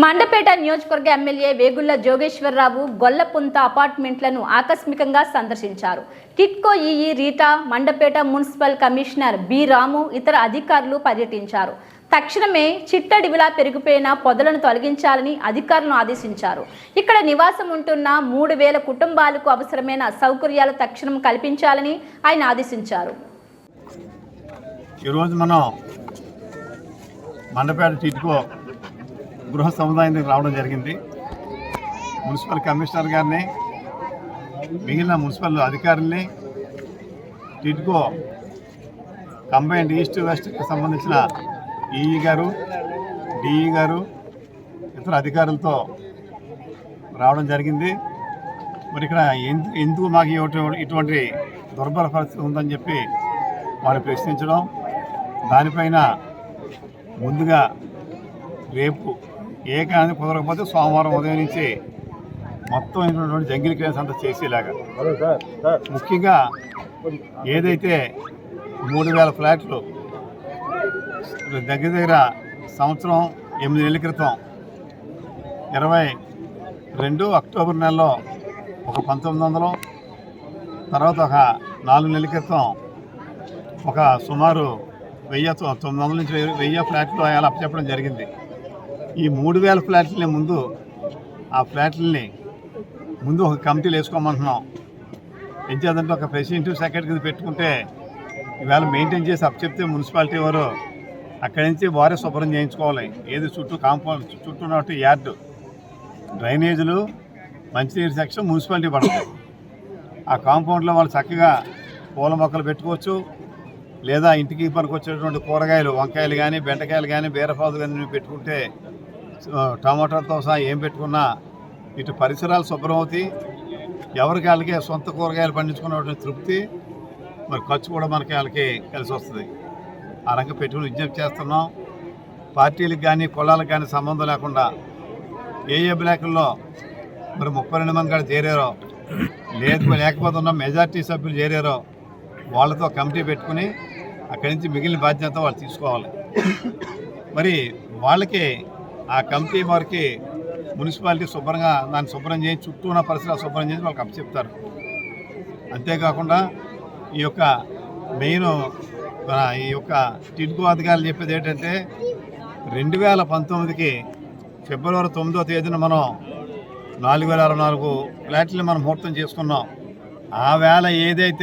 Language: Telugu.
మండపేట నియోజకవర్గ ఎమ్మెల్యే వేగుళ్ల జోగేశ్వరరావు గొల్లపుంత అపార్ట్మెంట్లను ఆకస్మికంగా సందర్శించారు. TIDCO EE Rita, Mandapeta municipal commissioner B Ramu ఇతర అధికారులు పర్యటించారు. తక్షణమే చిట్టడివిలా పెరిగిపోయిన పొదలను తొలగించాలని అధికారులను ఆదేశించారు. ఇక్కడ నివాసం ఉంటున్న 3000 కుటుంబాలకు అవసరమైన సౌకర్యాలు తక్షణం కల్పించాలని ఆయన ఆదేశించారు. ఈరోజు మనం మండపేట టిట్కో గృహ సముదాయానికి రావడం జరిగింది. మున్సిపల్ కమిషనర్ గారిని, మిగిలిన మున్సిపల్ అధికారుల్ని, టిట్కో కంబైన్డ్ ఈస్ట్ వెస్ట్కి సంబంధించిన ఈఈ గారు, డిఈ గారు, ఇతర అధికారులతో రావడం జరిగింది. మరి ఇక్కడ ఎందుకు మాకు ఇటువంటి దుర్భర పరిస్థితి ఉందని చెప్పి వాళ్ళు ప్రశ్నించడం, దానిపైన ముందుగా రేపు కానీ కుదరకపోతే సోమవారం ఉదయం నుంచి మొత్తం అయినటువంటి జంగిల్ క్లియరెన్స్ అంతా చేసేలాగా, ముఖ్యంగా ఏదైతే 3000 ఫ్లాట్లు దగ్గర సంవత్సరం 8 నెలల క్రితం 22 అక్టోబర్ నెలలో ఒక 1900, తర్వాత ఒక 4 నెలల క్రితం ఒక సుమారు 900 నుంచి 1000 ఫ్లాట్లు అలా అప్పచెప్పడం జరిగింది. ఈ 3000 ఫ్లాట్లని ముందు ఒక కమిటీలు వేసుకోమంటున్నాం. ఏం చేద్దంటే ఒక ప్రెసిడెంట్, సెక్రటరీ పెట్టుకుంటే ఇవాళ మెయింటైన్ చేసి అప్పచెప్తే మున్సిపాలిటీ వారు అక్కడి నుంచి వారే శుభ్రం చేయించుకోవాలి. ఏది కాంపౌండ్ చుట్టూ ఉన్నట్టు యార్డు, డ్రైనేజీలు, మంచినీరు సెక్షన్ మున్సిపాలిటీ పడుతుంది. ఆ కాంపౌండ్లో వాళ్ళు చక్కగా పూల మొక్కలు పెట్టుకోవచ్చు, లేదా ఇంటికి పనికి వచ్చేటువంటి కూరగాయలు, వంకాయలు కానీ, బెండకాయలు కానీ, బీరపాదు కానీ పెట్టుకుంటే, టమాటాతో సహా ఏం పెట్టుకున్నా ఇటు పరిసరాలు శుభ్రం అవుతాయి. ఎవరికి వాళ్ళకి సొంత కూరగాయలు పండించుకున్నటువంటి తృప్తి, మరి ఖర్చు కూడా మనకి వాళ్ళకి కలిసి వస్తుంది. ఆ రంగం పెట్టుకుని విజ్ఞప్తి చేస్తున్నాం. పార్టీలకు కానీ కులాలకు కానీ సంబంధం లేకుండా ఏ బ్లాకుల్లో మరి 32 మంది కూడా చేరారో, లేకపోతే ఉన్న మెజార్టీ సభ్యులు చేరారో వాళ్ళతో కమిటీ పెట్టుకుని అక్కడి నుంచి మిగిలిన బాధ్యత వాళ్ళు తీసుకోవాలి. మరి వాళ్ళకి ఆ కమిటీ వారికి మున్సిపాలిటీ దాన్ని శుభ్రం చేసి, చుట్టూ ఉన్న పరిసరాలు శుభ్రం చేసి వాళ్ళకి అప్పచెప్తారు. అంతేకాకుండా ఈ యొక్క టిట్కో అధికారులు చెప్పేది ఏంటంటే, 2019కి ఫిబ్రవరి 9వ తేదీన మనం 4064 ఫ్లాట్లని మనం ముహూర్తం చేసుకున్నాం. ఆ వేళ ఏదైతే